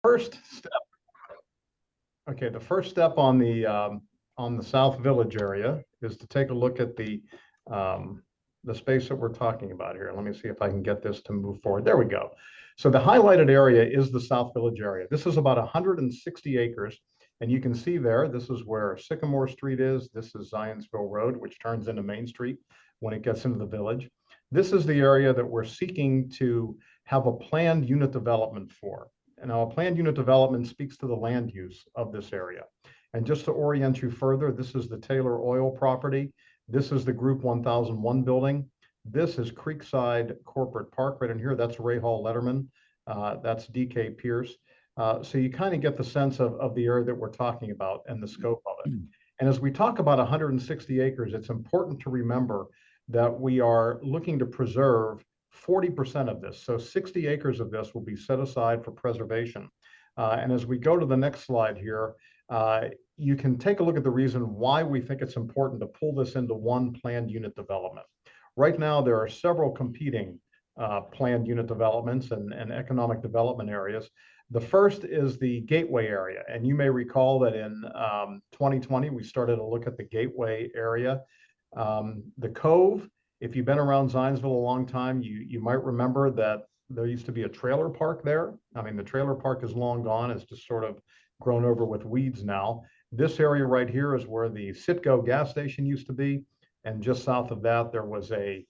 First step, okay, the first step on the South Village area is to take a look at the space that we're talking about here. Let me see if I can get this to move forward. There we go. So the highlighted area is the South Village area. This is about 160 acres. And you can see there, this is where Sycamore Street is. This is Zionsville Road, which turns into Main Street when it gets into the village. This is the area that we're seeking to have a planned unit development for. And now a planned unit development speaks to the land use of this area. And just to orient you further, this is the Taylor Oil property. This is the Group 1001 building. This is Creekside Corporate Park right in here. That's Ray Hall Letterman. That's DK Pierce. So you kind of get the sense of the area that we're talking about and the scope of it. And as we talk about 160 acres, it's important to remember that we are looking to preserve 40% of this. So 60 acres of this will be set aside for preservation. And as we go to the next slide here, you can take a look at the reason why we think it's important to pull this into one planned unit development. Right now, there are several competing planned unit developments and economic development areas. The first is the Gateway area. And you may recall that in 2020, we started to look at the Gateway area. The Cove, if you've been around Zionsville a long time, you might remember that there used to be a trailer park there. I mean, the trailer park is long gone. It's just sort of grown over with weeds now. This area right here is where the Citgo gas station used to be. And just south of that, there was a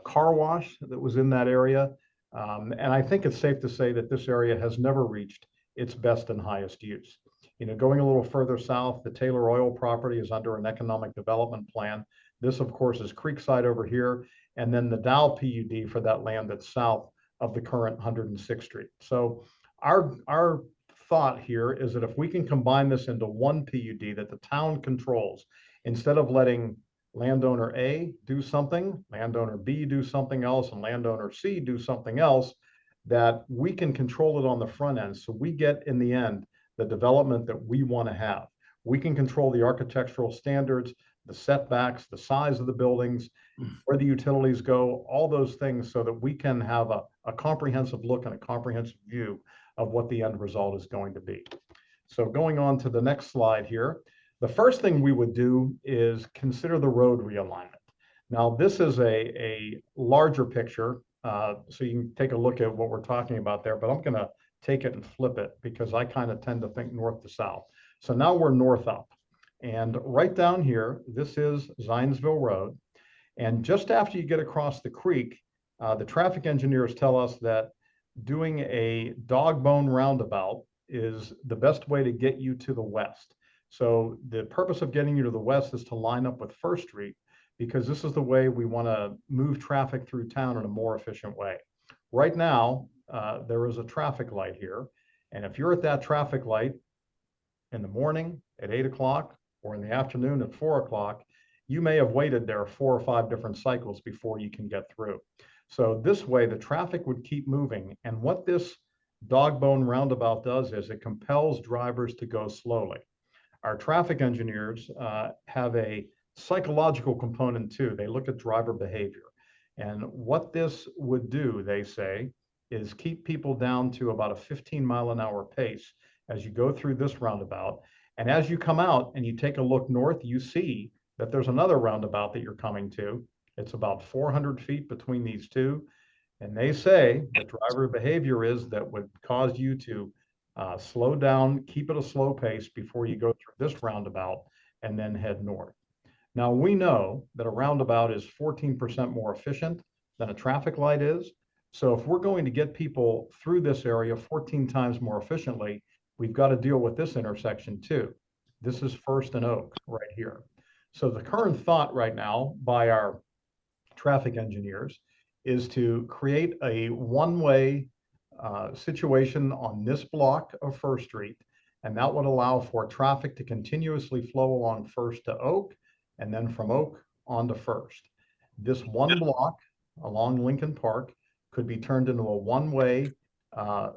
car wash that was in that area. And I think it's safe to say that this area has never reached its best and highest use. You know, going a little further south, the Taylor Oil property is under an economic development plan. This, of course, is Creekside over here, and then the Dow PUD for that land that's south of the current 106th Street. So our thought here is that if we can combine this into one PUD that the town controls, instead of letting landowner A do something, landowner B do something else, and landowner C do something else, that we can control it on the front end. So we get, in the end, the development that we want to have. We can control the architectural standards, the setbacks, the size of the buildings, where the utilities go, all those things, so that we can have a comprehensive look and a comprehensive view of what the end result is going to be. So going on to the next slide here, the first thing we would do is consider the road realignment. Now, this is a larger picture, so you can take a look at what we're talking about there, but I'm going to take it and flip it because I kind of tend to think north to south. So now we're north up. And right down here, this is Zionsville Road. And just after you get across the creek, the traffic engineers tell us that doing a dog bone roundabout is the best way to get you to the west. So the purpose of getting you to the west is to line up with First Street, because this is the way we want to move traffic through town in a more efficient way. Right now, there is a traffic light here. And if you're at that traffic light in the morning at 8 o'clock or in the afternoon at 4 o'clock, you may have waited there 4 or 5 different cycles before you can get through. So this way, the traffic would keep moving. And what this dog bone roundabout does is it compels drivers to go slowly. Our traffic engineers have a psychological component too. They look at driver behavior. And what this would do, they say, is keep people down to about a 15-mile-an-hour pace as you go through this roundabout. And as you come out and you take a look north, you see that there's another roundabout that you're coming to. It's about 400 feet between these two. And they say that driver behavior is that would cause you to slow down, keep it a slow pace before you go through this roundabout and then head north. Now, we know that a roundabout is 14% more efficient than a traffic light is. So if we're going to get people through this area 14 times more efficiently, we've got to deal with this intersection too. This is First and Oak right here. So the current thought right now by our traffic engineers is to create a one-way situation on this block of First Street, and that would allow for traffic to continuously flow along First to Oak, and then from Oak onto First. This one block along Lincoln Park could be turned into a one-way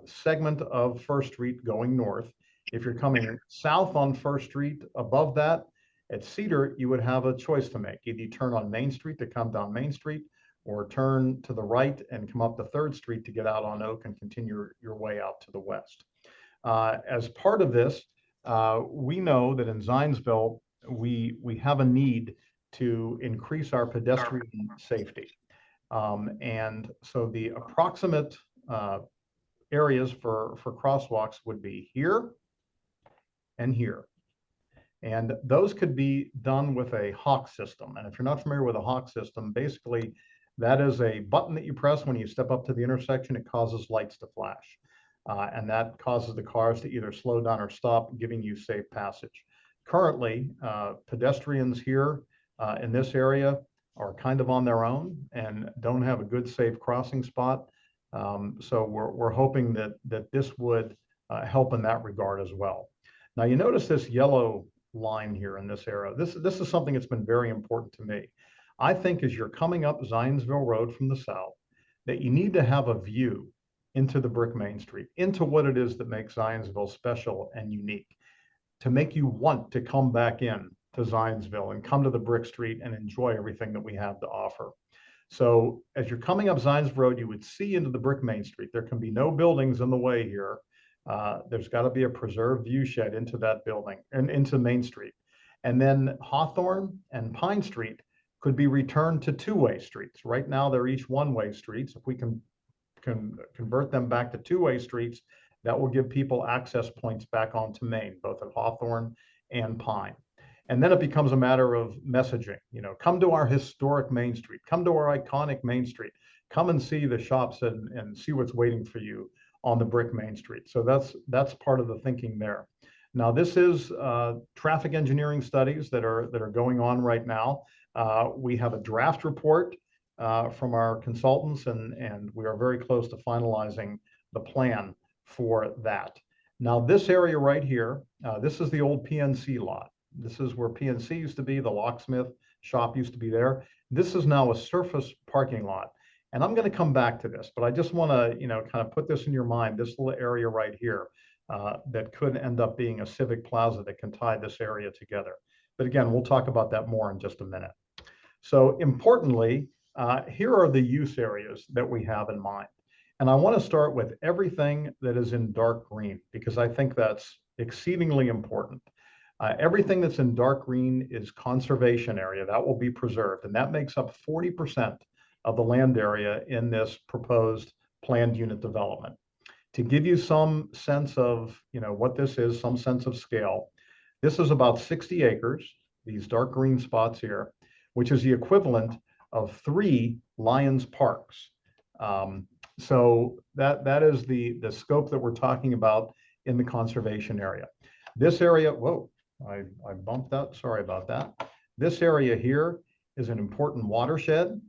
segment of First Street going north. If you're coming south on First Street, above that, at Cedar, you would have a choice to make. Either you turn on Main Street to come down Main Street, or turn to the right and come up to 3rd Street to get out on Oak and continue your way out to the west. As part of this, we know that in Zionsville, we have a need to increase our pedestrian safety. And so the approximate areas for crosswalks would be here and here. And those could be done with a hawk system. And if you're not familiar with a hawk system, basically that is a button that you press when you step up to the intersection. It causes lights to flash. And that causes the cars to either slow down or stop, giving you safe passage. Currently, pedestrians here in this area are kind of on their own and don't have a good safe crossing spot. So we're hoping that this would help in that regard as well. Now you notice this yellow line here in this area. This is something that's been very important to me. I think as you're coming up Zionsville Road from the south, that you need to have a view into the brick Main Street, into what it is that makes Zionsville special and unique, to make you want to come back in to Zionsville and come to the brick street and enjoy everything that we have to offer. So as you're coming up Zionsville Road, you would see into the brick Main Street. There can be no buildings in the way here. There's got to be a preserved view shed into that building and into Main Street. And then Hawthorne and Pine Street could be returned to two-way streets. Right now, they're each one-way streets. If we can convert them back to two-way streets, that will give people access points back onto Main, both at Hawthorne and Pine. And then it becomes a matter of messaging. You know, come to our historic Main Street, come to our iconic Main Street, come and see the shops and see what's waiting for you on the brick Main Street. So that's part of the thinking there. Now, this is traffic engineering studies that are going on right now. We have a draft report from our consultants, and we are very close to finalizing the plan for that. Now, this area right here, this is the old PNC lot. This is where PNC used to be. The locksmith shop used to be there. This is now a surface parking lot. And I'm going to come back to this, but I just want to, kind of put this in your mind, this little area right here that could end up being a civic plaza that can tie this area together. But again, we'll talk about that more in just a minute. So importantly, here are the use areas that we have in mind. And I want to start with everything that is in dark green, because I think that's exceedingly important. Everything that's in dark green is conservation area that will be preserved, and that makes up 40% of the land area in this proposed planned unit development. To give you some sense of, what this is, some sense of scale, this is about 60 acres, these dark green spots here, which is the equivalent of 3 Lions Parks. So that is the scope that we're talking about in the conservation area. This area, whoa, I bumped that, sorry about that. This area here is an important watershed,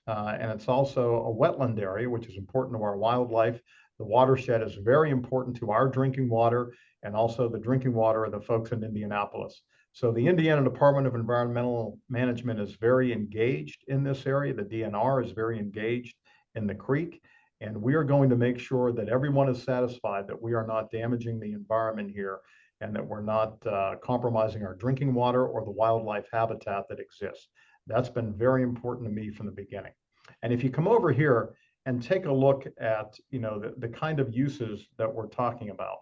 and it's also a wetland area, which is important to our wildlife. The watershed is very important to our drinking water and also the drinking water of the folks in Indianapolis. So the Indiana Department of Environmental Management is very engaged in this area. The DNR is very engaged in the creek. And we are going to make sure that everyone is satisfied that we are not damaging the environment here and that we're not compromising our drinking water or the wildlife habitat that exists. That's been very important to me from the beginning. And if you come over here and take a look at, the kind of uses that we're talking about,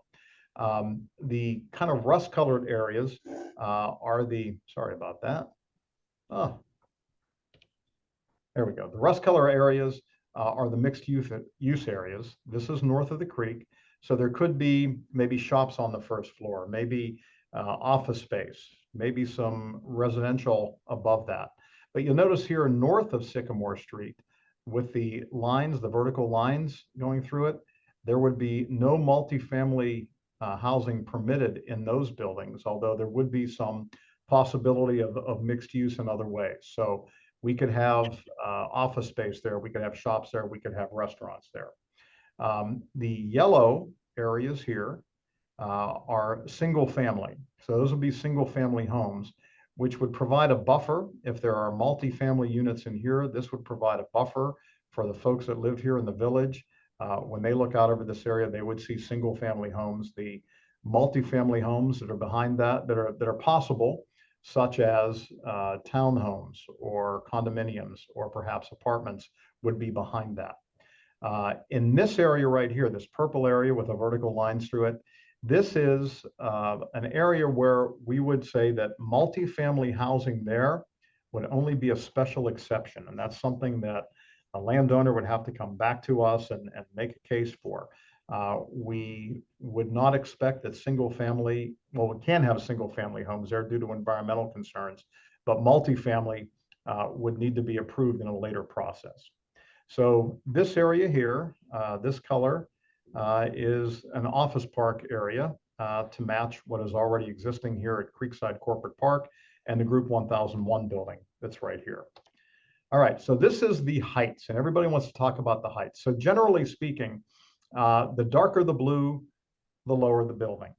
the kind of rust-colored areas are the, sorry about that. Oh, there we go. The rust-color areas are the mixed use areas. This is north of the creek. So there could be maybe shops on the first floor, maybe office space, maybe some residential above that. But you'll notice here north of Sycamore Street, with the lines, the vertical lines going through it, there would be no multifamily housing permitted in those buildings, although there would be some possibility of mixed use in other ways. So we could have office space there, we could have shops there, we could have restaurants there. The yellow areas here are single family. So those would be single family homes, which would provide a buffer. If there are multifamily units in here, this would provide a buffer for the folks that live here in the village. When they look out over this area, they would see single family homes. The multifamily homes that are behind that are possible, such as townhomes or condominiums or perhaps apartments, would be behind that. In this area right here, this purple area with the vertical lines through it, This is an area where we would say that multifamily housing there would only be a special exception. And that's something that a landowner would have to come back to us and make a case for. We would not expect that single family, well, we can have single family homes there due to environmental concerns, but multifamily would need to be approved in a later process. So this area here, this color, is an office park area to match what is already existing here at Creekside Corporate Park and the Group 1001 building that's right here. All right, so this is the heights, and everybody wants to talk about the heights. So generally speaking, the darker the blue, the lower the building.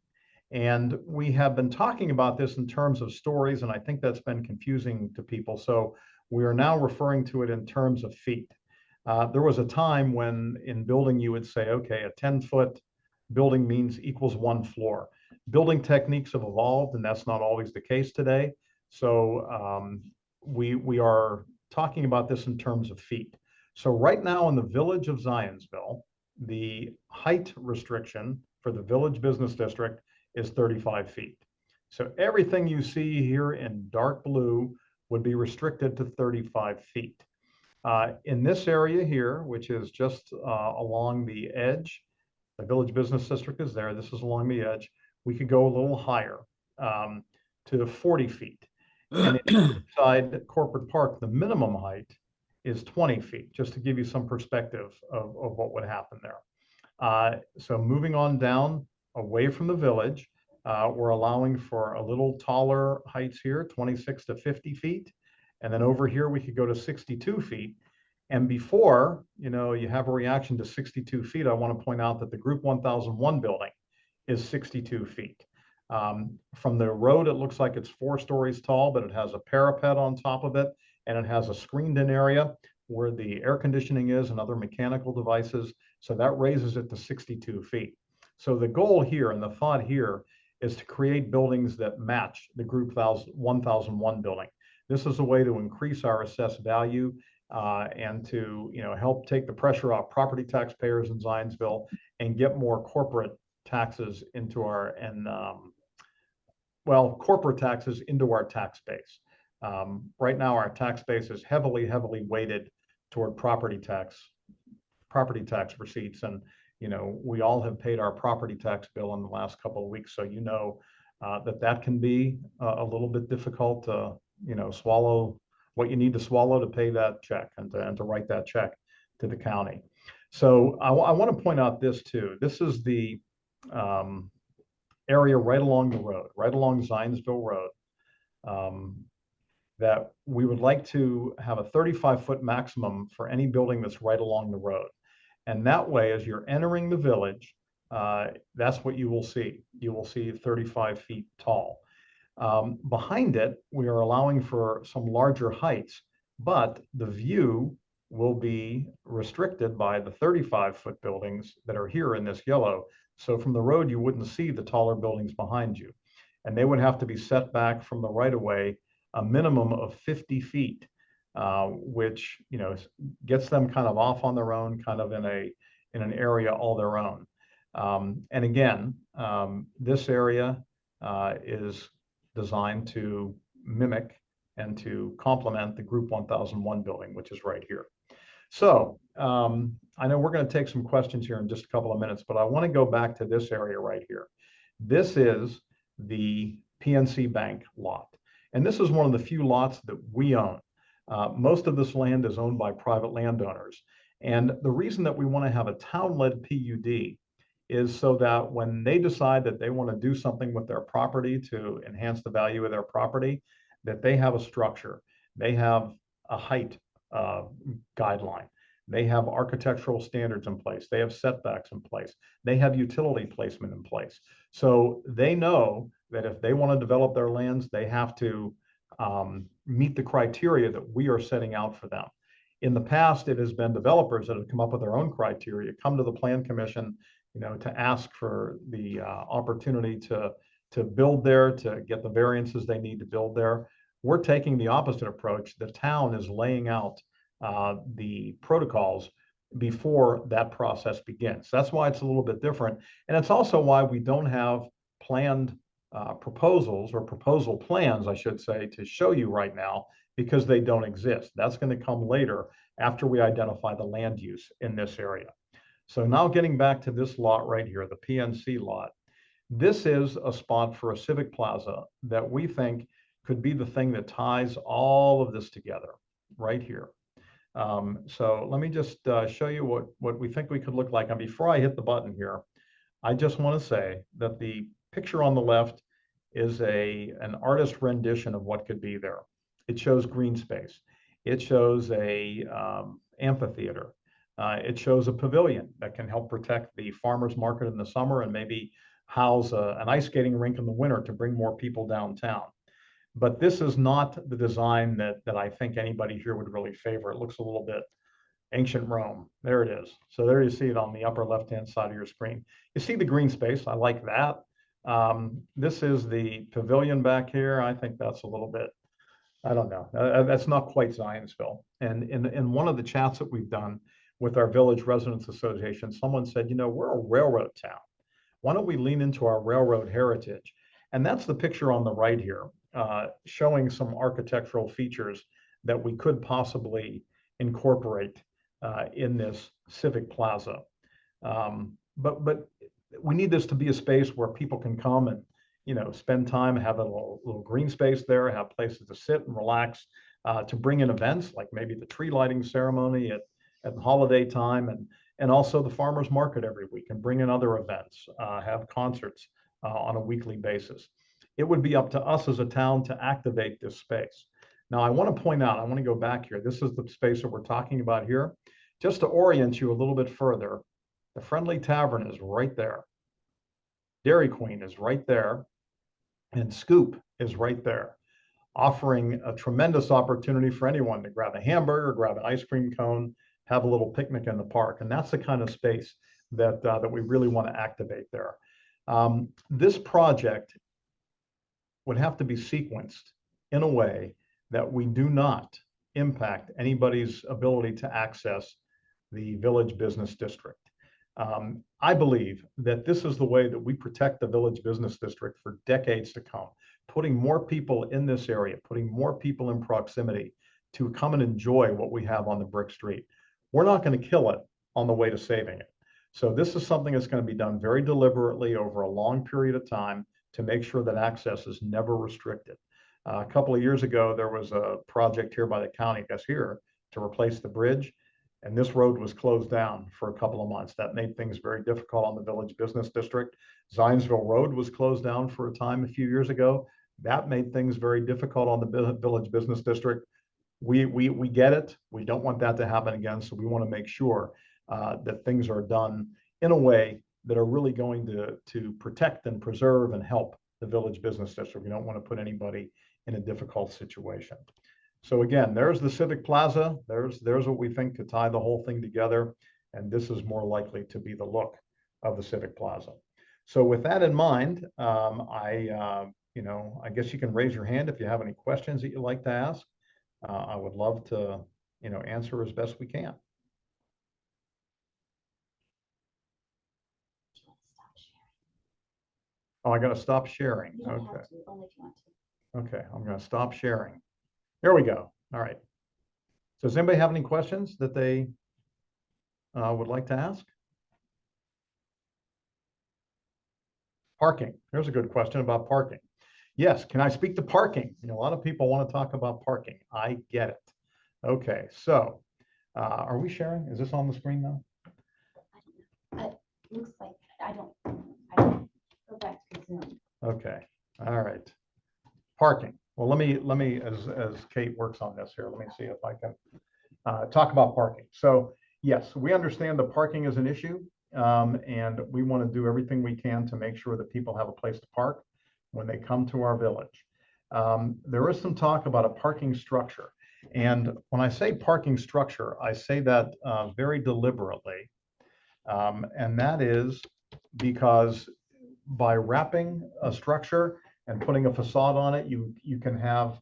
And we have been talking about this in terms of stories, and I think that's been confusing to people. So we are now referring to it in terms of feet. There was a time when in building you would say, okay, a 10-foot building means equals 1 floor. Building techniques have evolved, and that's not always the case today. So we are talking about this in terms of feet. So right now in the village of Zionsville, the height restriction for the village business district is 35 feet. So everything you see here in dark blue would be restricted to 35 feet. In this area here, which is just along the edge, the village business district is there. This is along the edge. We could go a little higher to 40 feet. And inside Corporate Park, the minimum height is 20 feet, just to give you some perspective of what would happen there. So moving on down away from the village, we're allowing for a little taller heights here, 26 to 50 feet. And then over here, we could go to 62 feet. And before, you have a reaction to 62 feet, I want to point out that the Group 1001 building is 62 feet. From the road, it looks like it's 4 stories tall, but it has a parapet on top of it, and it has a screened-in area where the air conditioning is and other mechanical devices. So that raises it to 62 feet. So the goal here and the thought here is to create buildings that match the Group 1001 building. This is a way to increase our assessed value and to help take the pressure off property taxpayers in Zionsville and get more corporate taxes into our corporate taxes into our tax base. Right now, our tax base is heavily weighted toward property tax receipts, and we all have paid our property tax bill in the last couple of weeks, so that can be a little bit difficult to swallow what you need to swallow to pay that check and to write that check to the county. So I want to point out this too. This is the area right along the road, right along Zionsville Road, that we would like to have a 35-foot maximum for any building that's right along the road. And that way, as you're entering the village, that's what you will see. You will see 35 feet tall. Behind it, we are allowing for some larger heights, but the view will be restricted by the 35-foot buildings that are here in this yellow. So from the road, you wouldn't see the taller buildings behind you. And they would have to be set back from the right-of-way a minimum of 50 feet, which gets them kind of off on their own, kind of in an area all their own. And again, this area is designed to mimic and to complement the Group 1001 building, which is right here. So I know we're going to take some questions here in just a couple of minutes, but I want to go back to this area right here. This is the PNC Bank lot. And this is one of the few lots that we own. Most of this land is owned by private landowners. And the reason that we want to have a town-led PUD is so that when they decide that they want to do something with their property to enhance the value of their property, that they have a structure. They have a height guideline. They have architectural standards in place. They have setbacks in place. They have utility placement in place. So they know that if they want to develop their lands, they have to meet the criteria that we are setting out for them. In the past, it has been developers that have come up with their own criteria, come to the Plan Commission, to ask for the opportunity to build there, to get the variances they need to build there. We're taking the opposite approach. The town is laying out the protocols before that process begins. That's why it's a little bit different. And it's also why we don't have planned proposals, or proposal plans, I should say, to show you right now, because they don't exist. That's going to come later after we identify the land use in this area. So now getting back to this lot right here, the PNC lot, this is a spot for a civic plaza that we think could be the thing that ties all of this together right here. So let me just show you what we think we could look like. And before I hit the button here, I just want to say that the picture on the left is an artist rendition of what could be there. It shows green space. It shows a amphitheater. It shows a pavilion that can help protect the farmers market in the summer and maybe house an ice skating rink in the winter to bring more people downtown. But this is not the design that I think anybody here would really favor. It looks a little bit ancient Rome. There it is. So there you see it on the upper left-hand side of your screen. You see the green space. I like that. This is the pavilion back here. I think that's a little bit, I don't know. That's not quite Zionsville. And in one of the chats that we've done with our Village Residents Association, someone said, you know, we're a railroad town. Why don't we lean into our railroad heritage? And that's the picture on the right here, showing some architectural features that we could possibly incorporate in this civic plaza. But we need this to be a space where people can come and, you know, spend time, have a little green space there, have places to sit and relax, to bring in events like maybe the tree lighting ceremony at the holiday time, and also the farmers market every week, and bring in other events, have concerts on a weekly basis. It would be up to us as a town to activate this space. Now, I want to point out, I want to go back here. This is the space that we're talking about here. Just to orient you a little bit further, the Friendly Tavern is right there. Dairy Queen is right there. And Scoop is right there, offering a tremendous opportunity for anyone to grab a hamburger, grab an ice cream cone, have a little picnic in the park. And that's the kind of space that we really want to activate there. This project would have to be sequenced in a way that we do not impact anybody's ability to access the Village Business District. I believe that this is the way that we protect the Village Business District for decades to come, putting more people in this area, putting more people in proximity to come and enjoy what we have on the brick street. We're not going to kill it on the way to saving it. So this is something that's going to be done very deliberately over a long period of time to make sure that access is never restricted. A couple of years ago, there was a project here by the county, I guess here, to replace the bridge. And this road was closed down for a couple of months. That made things very difficult on the Village Business District. Zionsville Road was closed down for a time a few years ago. That made things very difficult on the Village Business District. We get it. We don't want that to happen again. So we want to make sure that things are done in a way that are really going to protect and preserve and help the Village Business District. We don't want to put anybody in a difficult situation. So again, there's the Civic Plaza. There's what we think could tie the whole thing together. And this is more likely to be the look of the Civic Plaza. So with that in mind, I guess you can raise your hand if you have any questions that you'd like to ask. I would love to, answer as best we can. Oh, I got to stop sharing. Okay. Okay, I'm going to stop sharing. There we go. All right. So does anybody have any questions that they would like to ask? Parking. There's a good question about parking. Yes, can I speak to parking? A lot of people want to talk about parking. I get it. Okay, so are we sharing? Is this on the screen now? It looks like I don't go back to Zoom. Okay, all right. Parking. Well, let me as Kate works on this here, let me see if I can talk about parking. So yes, we understand that parking is an issue, and we want to do everything we can to make sure that people have a place to park when they come to our village. There is some talk about a parking structure. And when I say parking structure, I say that very deliberately. And that is because by wrapping a structure and putting a facade on it, you can have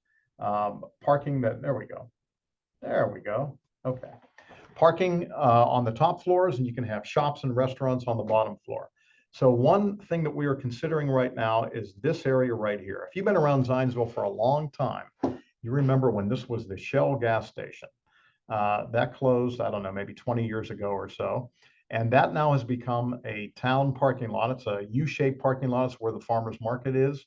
parking that, there we go. Okay. parking on the top floors, and you can have shops and restaurants on the bottom floor. So one thing that we are considering right now is this area right here. If you've been around Zionsville for a long time, you remember when this was the Shell gas station. That closed, I don't know, maybe 20 years ago or so. And that now has become a town parking lot. It's a U-shaped parking lot. It's where the farmer's market is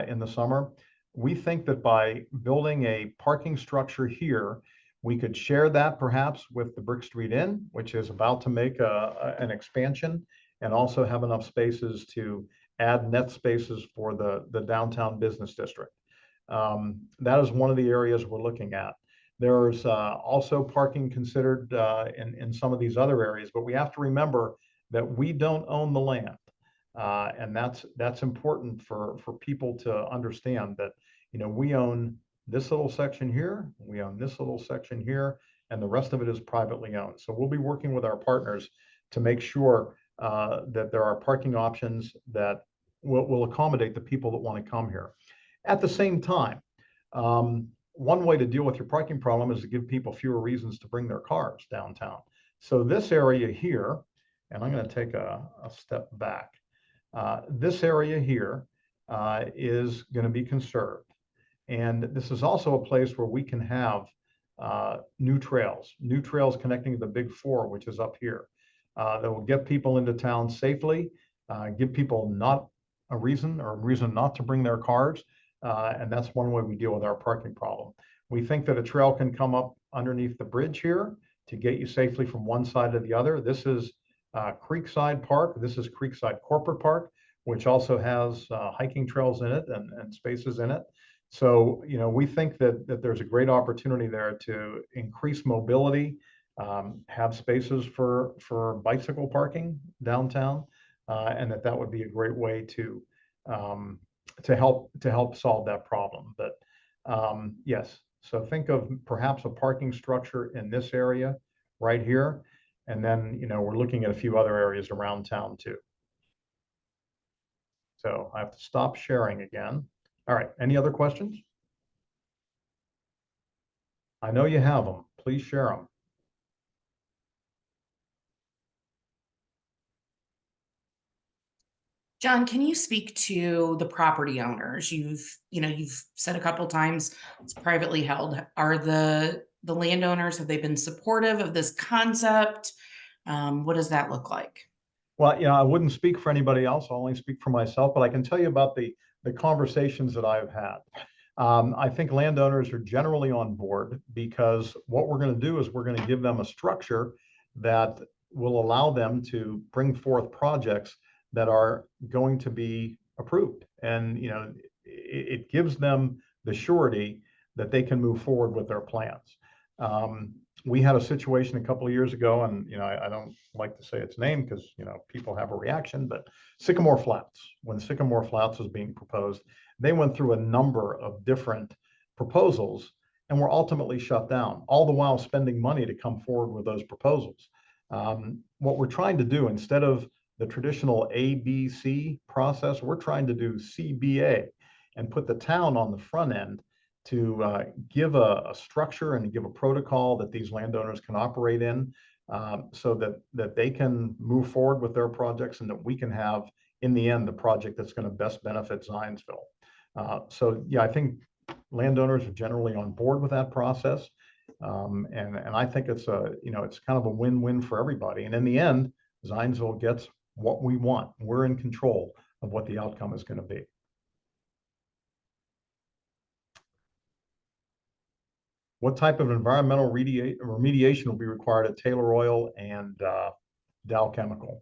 in the summer. We think that by building a parking structure here, we could share that perhaps with the Brick Street Inn, which is about to make an expansion, and also have enough spaces to add net spaces for the downtown business district. That is one of the areas we're looking at. There's also parking considered in some of these other areas, but we have to remember that we don't own the land. And that's important for people to understand that, you know, we own this little section here, we own this little section here, and the rest of it is privately owned. So we'll be working with our partners to make sure that there are parking options that will accommodate the people that want to come here. At the same time, one way to deal with your parking problem is to give people fewer reasons to bring their cars downtown. So this area here, and I'm going to take a step back. This area here is going to be conserved. And this is also a place where we can have new trails connecting to the Big Four, which is up here, that will get people into town safely, give people not a reason not to bring their cars. And that's one way we deal with our parking problem. We think that a trail can come up underneath the bridge here to get you safely from one side to the other. This is Creekside Park. This is Creekside Corporate Park, which also has hiking trails in it and spaces in it. So, you know, we think that there's a great opportunity there to increase mobility, have spaces for bicycle parking downtown, and that would be a great way to help solve that problem. But yes, so think of perhaps a parking structure in this area right here, and then, you know, we're looking at a few other areas around town too. So I have to stop sharing again. All right, any other questions? I know you have them. Please share them. John, can you speak to the property owners? You've said a couple times it's privately held. Are the landowners, have they been supportive of this concept? What does that look like? Well, you know, I wouldn't speak for anybody else. I'll only speak for myself, but I can tell you about the conversations that I've had. I think landowners are generally on board, because what we're going to do is we're going to give them a structure that will allow them to bring forth projects that are going to be approved. And, you know, it gives them the surety that they can move forward with their plans. We had a situation a couple of years ago, and, you know, I don't like to say its name because, you know, people have a reaction, but Sycamore Flats, when Sycamore Flats was being proposed, they went through a number of different proposals and were ultimately shut down, all the while spending money to come forward with those proposals. What we're trying to do, instead of the traditional ABC process, we're trying to do CBA and put the town on the front end to give a structure and give a protocol that these landowners can operate in, so that they can move forward with their projects, and that we can have, in the end, the project that's going to best benefit Zionsville. So yeah, I think landowners are generally on board with that process. And I think it's it's kind of a win-win for everybody. And in the end, Zionsville gets what we want. We're in control of what the outcome is going to be. What type of environmental remediation will be required at Taylor Oil and Dow Chemical?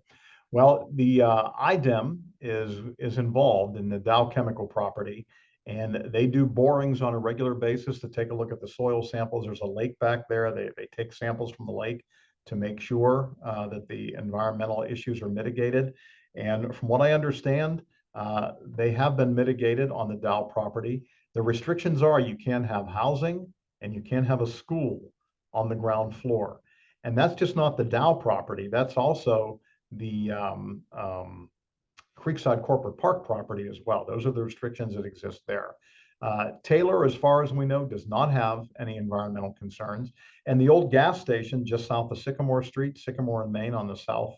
Well, the IDEM is involved in the Dow Chemical property, and they do borings on a regular basis to take a look at the soil samples. There's a lake back there. They take samples from the lake to make sure that the environmental issues are mitigated. And from what I understand, they have been mitigated on the Dow property. The restrictions are you can't have housing and you can't have a school on the ground floor. And that's just not the Dow property. That's also the Creekside Corporate Park property as well. Those are the restrictions that exist there. Taylor, as far as we know, does not have any environmental concerns. And the old gas station just south of Sycamore Street, Sycamore and Main on the south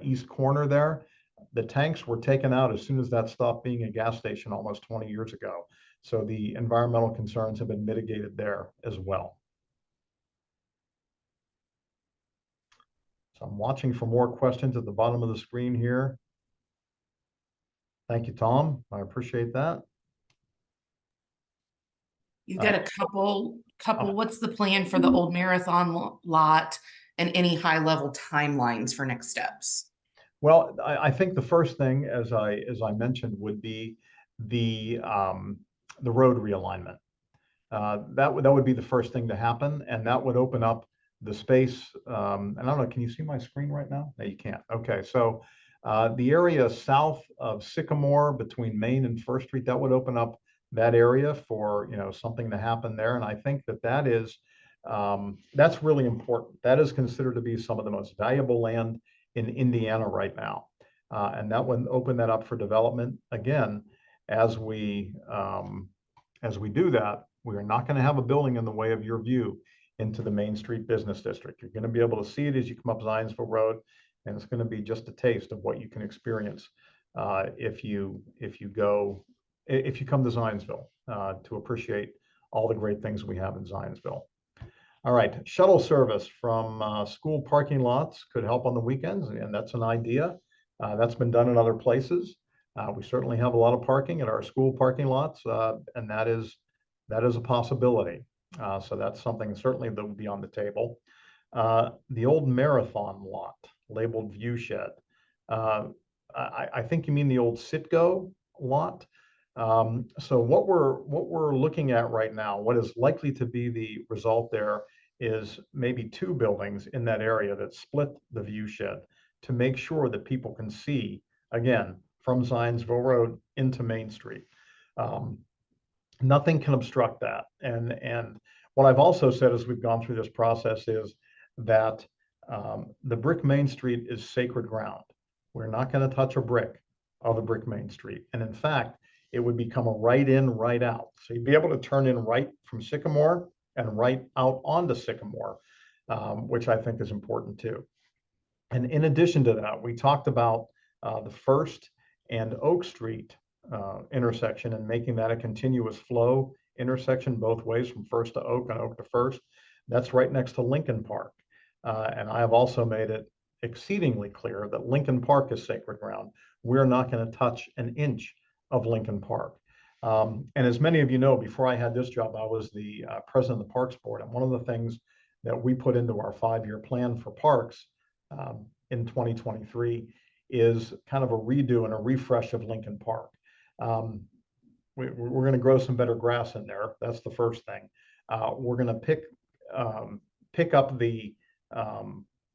east corner there, the tanks were taken out as soon as that stopped being a gas station almost 20 years ago. So the environmental concerns have been mitigated there as well. So I'm watching for more questions at the bottom of the screen here. Thank you, Tom. I appreciate that. You've got a couple, what's the plan for the old marathon lot and any high level timelines for next steps? Well, I think the first thing, as I mentioned, would be the road realignment. That would be the first thing to happen, and that would open up the space. And I don't know, can you see my screen right now? No, you can't. Okay, so the area south of Sycamore between Main and First Street, that would open up that area for something to happen there. And I think that is that's really important. That is considered to be some of the most valuable land in Indiana right now, and that would open that up for development again. As we do that, we are not going to have a building in the way of your view into the Main Street Business District. You're going to be able to see it as you come up Zionsville Road, and it's going to be just a taste of what you can experience if you come to Zionsville to appreciate all the great things we have in Zionsville. All right, shuttle service from school parking lots could help on the weekends, and that's an idea. That's been done in other places. We certainly have a lot of parking at our school parking lots, and that is a possibility. So that's something certainly that would be on the table. The old marathon lot labeled View Shed. I think you mean the old Citgo lot. So what we're looking at right now, what is likely to be the result there, is maybe two buildings in that area that split the View Shed to make sure that people can see again from Zionsville Road into Main Street. Nothing can obstruct that. And what I've also said as we've gone through this process is that the brick Main Street is sacred ground. We're not going to touch a brick of the brick Main Street. And in fact, it would become a right in, right out. So you'd be able to turn in right from Sycamore and right out onto Sycamore, which I think is important too. And in addition to that, we talked about the First and Oak Street intersection and making that a continuous flow intersection both ways from First to Oak and Oak to First. That's right next to Lincoln Park. And I have also made it exceedingly clear that Lincoln Park is sacred ground. We're not going to touch an inch of Lincoln Park. And as many of you know, before I had this job, I was the president of the Parks Board. And one of the things that we put into our 5-year plan for parks in 2023 is kind of a redo and a refresh of Lincoln Park. We're going to grow some better grass in there. That's the first thing. We're going to pick up the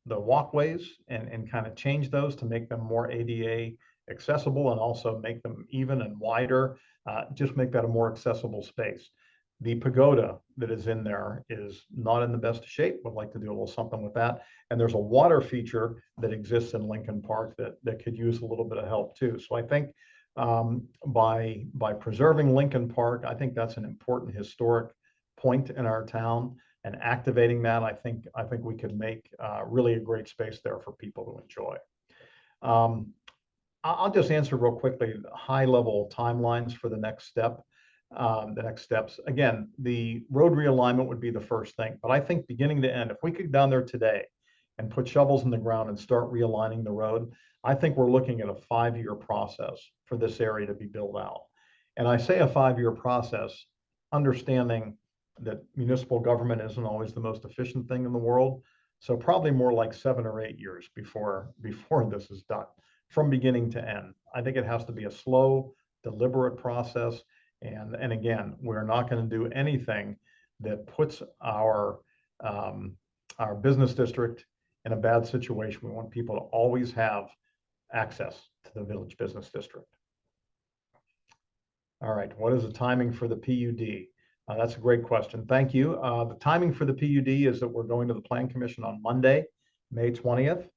walkways and kind of change those to make them more ADA accessible and also make them even and wider, just make that a more accessible space. The pagoda that is in there is not in the best shape. Would like to do a little something with that. And there's a water feature that exists in Lincoln Park that could use a little bit of help too. So I think by preserving Lincoln Park, I think that's an important historic point in our town, and activating that, I think we could make really a great space there for people to enjoy. I'll just answer real quickly high level timelines for the next step. The next steps, again, the road realignment would be the first thing, but I think beginning to end, if we could go down there today and put shovels in the ground and start realigning the road, I think we're looking at a 5-year process for this area to be built out. And I say a 5-year process, understanding that municipal government isn't always the most efficient thing in the world. So probably more like 7 or 8 years before this is done from beginning to end. I think it has to be a slow, deliberate process. And again, we're not going to do anything that puts our business district in a bad situation. We want people to always have access to the village business district. All right, what is the timing for the PUD? That's a great question. Thank you. The timing for the PUD is that we're going to the Plan Commission on Monday, May 20th.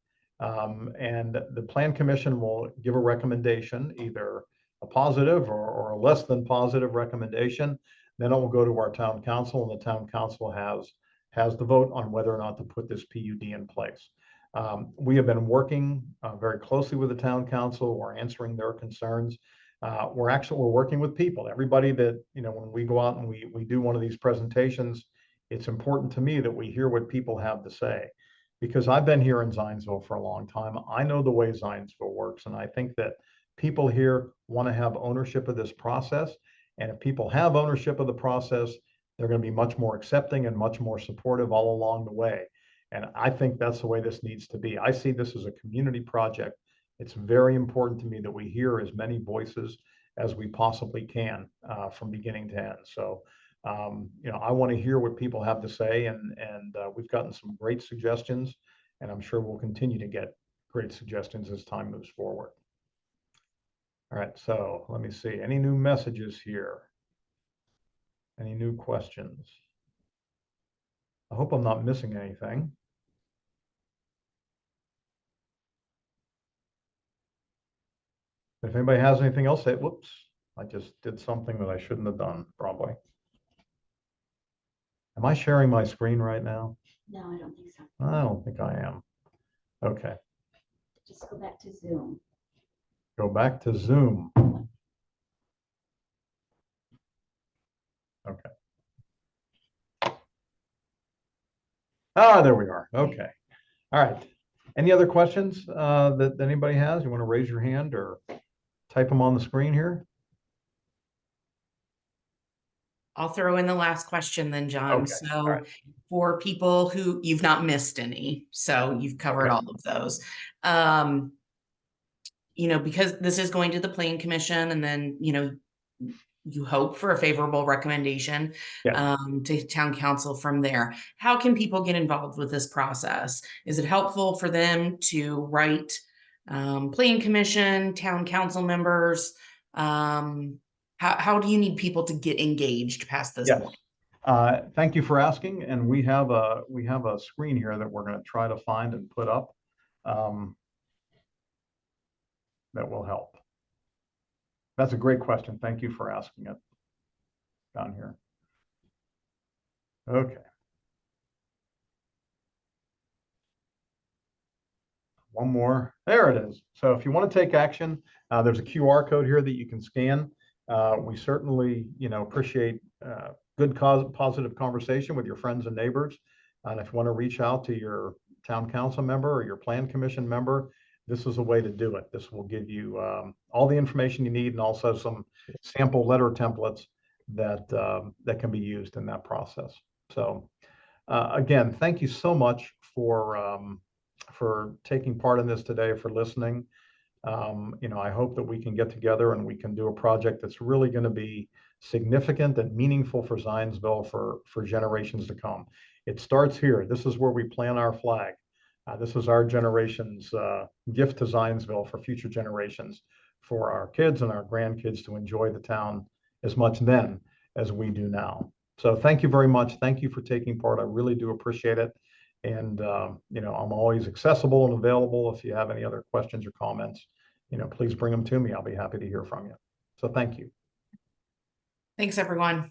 And the Plan Commission will give a recommendation either a positive or a less than positive recommendation, then it will go to our town council, and the town council has the vote on whether or not to put this PUD in place. We have been working very closely with the town council. We're answering their concerns. We're working with people. Everybody that, when we go out and we do one of these presentations, it's important to me that we hear what people have to say, because I've been here in Zionsville for a long time. I know the way Zionsville works, and I think that people here want to have ownership of this process. And if people have ownership of the process, they're going to be much more accepting and much more supportive all along the way. And I think that's the way this needs to be. I see this as a community project. It's very important to me that we hear as many voices as we possibly can from beginning to end. So, I want to hear what people have to say, and we've gotten some great suggestions, and I'm sure we'll continue to get great suggestions as time moves forward. All right, so let me see. Any new messages here? Any new questions? I hope I'm not missing anything. If anybody has anything else, say, whoops, I just did something that I shouldn't have done, probably. Am I sharing my screen right now? No, I don't think so. I don't think I am. Okay. Just go back to Zoom. Go back to Zoom. Okay. Ah, there we are. Okay. All right. Any other questions that anybody has? You want to raise your hand or type them on the screen here? I'll throw in the last question then, John. Okay. So All right. for people who you've not missed any, so you've covered Okay. all of those. Because this is going to the Plan Commission, and then, you hope for a favorable recommendation to town council from there. How can people get involved with this process? Is it helpful for them to write Plan Commission, town council members? How do you need people to get engaged past this point? Thank you for asking. And we have a screen here that we're going to try to find and put up that will help. That's a great question. Thank you for asking it down here. Okay. One more. There it is. So if you want to take action, there's a QR code here that you can scan. We certainly, appreciate good positive conversation with your friends and neighbors. And if you want to reach out to your town council member or your plan commission member, this is a way to do it. This will give you all the information you need, and also some sample letter templates that can be used in that process. So again, thank you so much for taking part in this today, for listening. I hope that we can get together and we can do a project that's really going to be significant and meaningful for Zionsville for generations to come. It starts here. This is where we plant our flag. This is our generation's gift to Zionsville for future generations, for our kids and our grandkids to enjoy the town as much then as we do now. So thank you very much. Thank you for taking part. I really do appreciate it. And, I'm always accessible and available. If you have any other questions or comments, please bring them to me. I'll be happy to hear from you. So thank you. Thanks, everyone.